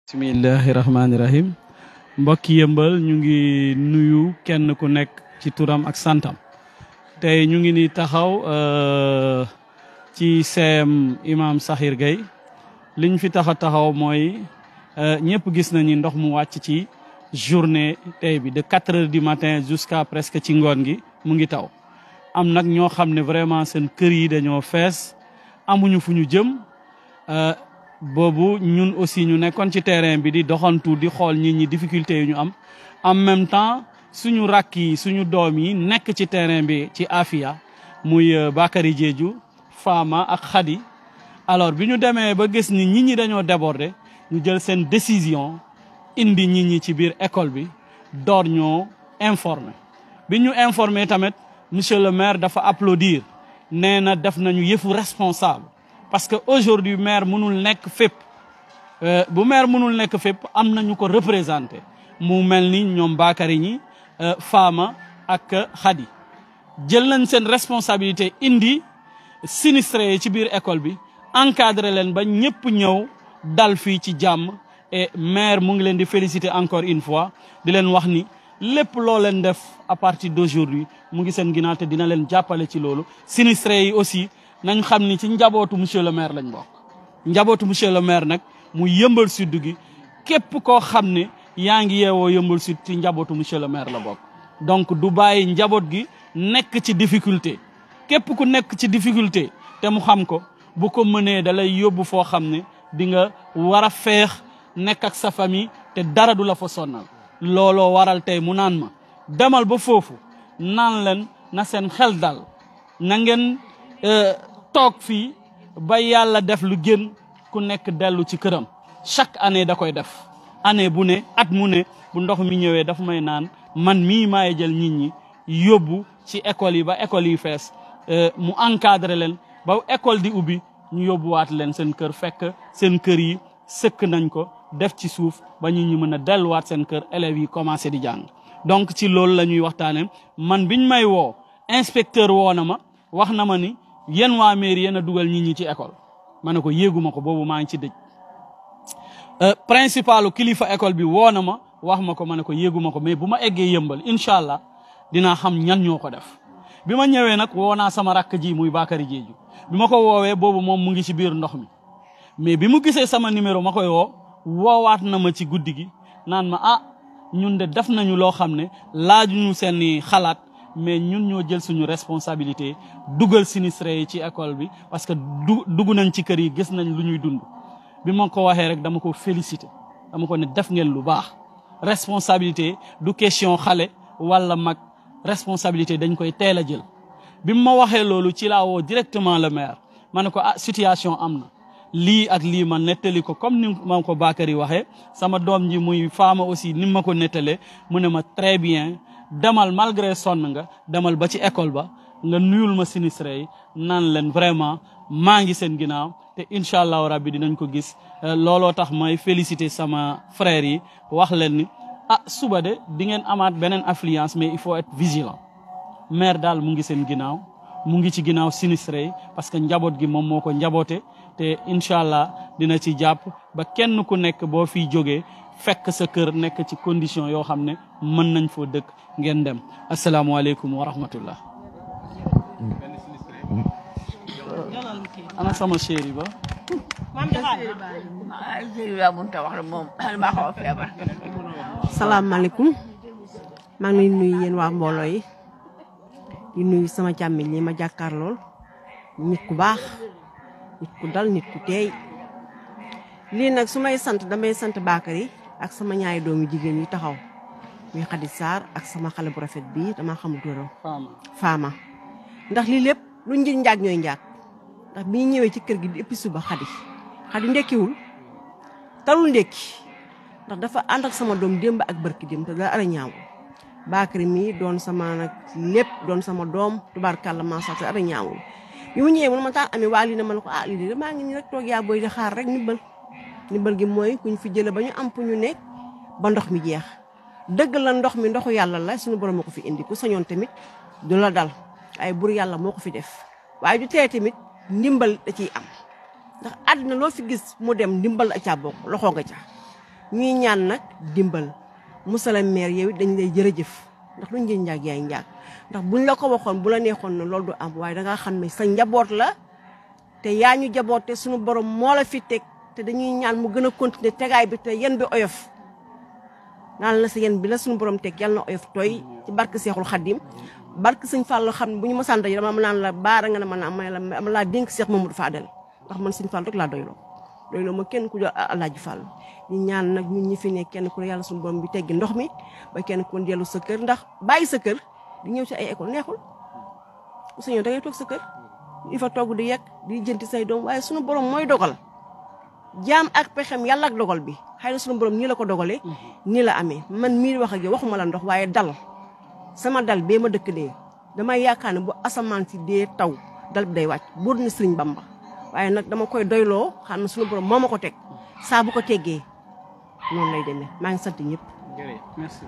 Bismillahirrahmanirrahim. Mbokk yëmbal ñu ngi nuyu kenn ku nekk ci turam ak santam. Tey ñu ngi ni taxaw ci CM Imam Sakhir Gueye. Liñ fi taxaw mooy ñëpp gis nañu ndox mu wàcc ci journée tey bi de 4 heures du matin jusqu'à presque ci ngoon gi mu ngi taw. Am nag ñoo xam ne vraiment seen kër yi dañoo fees amuñu fu ñu jëm. Boobu ñun aussi ñu nekkoon ci terrain bi di doxantu di xool nit ñi difficulté yu ñu am en même temps suñu rakk yi suñu doom yi nekk ci terrain bi ci Afia muy Bakary Diédhiou Fama ak Khady. Alors bi ñu demee ba gis ni nit ñi dañoo déborder ñu jël seen décision indi nit ñi ci biir école bi door ñoo informer bi ñu informer tamit monsieur le maire dafa applaudir nee na def nañu yëfu responsable. Parce que aujourd'hui maire mënul nekk fépp bu maire mënul nekk fépp am nañu ko représenté mu mel ni ñoom Bakary ñi Fama ak Khady jël nañ seen responsabilité indi sinistré yi ci biir école bi encadré leen ba ñëpp ñëw dal fii ci jàmm et maire mu ngi leen di féliciter encore une fois di leen wax ni lépp loo leen def à partir d'aujourd'hui mu ngi seen ginnaaw te dina leen jàppale ci loolu sinistré yi aussi nañ xam ni ci njabootu monsieur le maire lañ bokk njabootu monsieur le maire nag mu yëmbal sud gi képp koo xam ne yaa ngi yeewoo yëmbal sud ci njabootu monsieur le maire la bokk. Donc du bàyyi njaboot gi nekk ci difficulté képp ku nekk ci difficulté te mu xam ko bu ko mënee da lay yóbbu foo xam ne di nga war a feex nekk ak sa famille te dara du la fa sonnal. Looloo waral tey mu naan ma demal ba foofu naan leen na seen xel dal na ngeen toog fii ba yàlla def lu gën ku nekk dellu ci këram chaque année da koy def année bu ne at mu ne bu ndox mi ñëwee daf may naan man mii maay jël nit ñi yóbbu ci école yi ba école yi fees mu encadré leen ba école di ubbi ñu yóbbuwaat leen seen kër fekk seen kër yi sëkk nañ ko def ci suuf ba nit ñi mën a delluwaat seen kër élèves yi commencé di jàng. Donc ci loolu la ñuy waxtaane man biñ may woo inspecteur woo na ma wax na ma ni yéen waa mairie yéen a dugal nit ñi ci école ma ne ko yéeguma ko boobu maa ngi ci dëj principalu kilifa école bi woo na ma wax ma ko ma ne ko yéeguma ko mais bu ma eggee yëmbal incha allah dinaa xam ñan ñoo ko def. Bi ma ñëwee nag woo naa sama rakk ji muy Bakary Diédhiou bi ma ko woowee boobu moom mu ngi ci biir ndox mi mais bi mu gisee sama numéro ma koy woowaat na ma ci guddi gi naan ma ah ñun de def nañu loo xam ne laajuñu seen xalaat. Mais ñun ñoo jël suñu responsabilité dugal sinistré yi ci école bi parce que dugg nañ ci kër yi gis nañ lu ñuy dund bi ma ko waxee rek dama ko félicité dama ko ne def ngeen lu baax responsabilité du question xale wala mag responsabilité dañ koy teel a jël. Bi ma waxee loolu ci laa woo directement le maire ma ne ko ah situation am na lii ak lii ma nettali ko comme ni ma ko Bakary waxee sama doom ji muy Fama aussi ni ma ko nettalee mu ne ma très bien. Demal malgré sonn nga demal ba ci école ba nga nuyul ma sinistré yi naan leen vraiment maa ngi seen ginnaaw te incha allahu rabbi dinañ ko gis looloo tax may féliciter sama frères yi wax leen ni ah suba de di ngeen amaat beneen affluence mais il faut être vigilant maire daal mu ngi seen ginnaaw mu ngi ci ginnaaw sinistré yi parce que njaboot gi moom moo ko njaboote te incha allah dina ci jàpp ba kenn ku nekk boo fiy jógee fekk sa kër nekk ci condition yoo xam ne mën nañ foo dëkk ngeen dem asalaamaaleykum wa rahmatullah. ana sama chéri ba. salaamaaleykum maa ngi leen nuyu yéen waa mbooloo yi di nuyu sama càmmiñ yi ma jàkkaar lool nit ku baax nit ku dal nit ku teey lii nag su may sant damay sant Bakary ak sama ñaari doomu jigéen yi taxaw muy Khady Sarr ak sama xale bu rafet bii dama xamul turam Fama ndax lii lépp lu njëg njaag ñooy njaag ndax bi ñu ñëwee ci kër gi di ëppi suba Khady ndekkiwul talul ndekki ndax dafa ànd ak sama doom démb ak barki démb te dara ara ñaaw Bakary mii doon sama nag lépp doon sama doom tubaarkàlla macha allah ara ñaawul bi mu ñëwee mun ma taan amee waa lii ne ma ne ko ah lii de maa ngi nii rek toog yaa booy di xaar rek nibbal gi mooy kuñ fi jële ba ñu am fu ñu nekk ba ndox mi jeex dëgg la ndox mi ndoxu yàlla la suñu borom moo ko fi indi ku sañoon tamit du la dal ay bur yàlla moo ko fi def waaye du tee tamit ndimbal da ciy am ndax àddina loo fi gis mu dem ndimbal a caa bokk loxo nga ca ñuy ñaan nag dimbal monsieur le maire yow dañ lay jërëjëf ndax luñ ngeen njaag yaay njaag ndax buñ la ko waxoon bu la neexoon ne loolu du am waaye dangaa xam ne sa njaboot la te yaa ñu jaboote suñu borom moo la fi teg te dañuy ñaan mu gën a continuer tegaay bi te yen bi oyof naan la sa yen bi la suñu borom teg yàlla na oyof tooy ci barke Seexul Xaddim barke sëñ Fall xam ne bu ñu ma sant dama naan la baara nga ne man ma laa dénk Seex Mamadou Fadel ndax man sëñ Fall rek laa doyloo ma kenn ku jox Alaaji Fall ñu ñaan nag ñun ñi fi ne kenn ku ne yàlla suñu borom bi teggi ndox mi ba kenn ku ne dellu sa kër ndax bàyyi sa kër di ñëw ci ay école neexul su ñëw da ngay toog sa kër di fa togg di yekk di jënti say doom waaye suñu borom mooy dogal jaam ak pexem yàlla ak dogal bi xëy na suñu borom nii la ko dogalee nii la amee man mii wax ak yow waxuma la ndox waaye dal sama dal bee ma dëkk dee damay yaakaar ne bu asamaan si dee taw dal bi day wàcc buur na Sëriñ Bamba waaye nag dama koy doyloo xam ne suñu borom moo ma ko teg saa bu ko teggee noonu lay demee maa ngi sant ñëpp. Merci.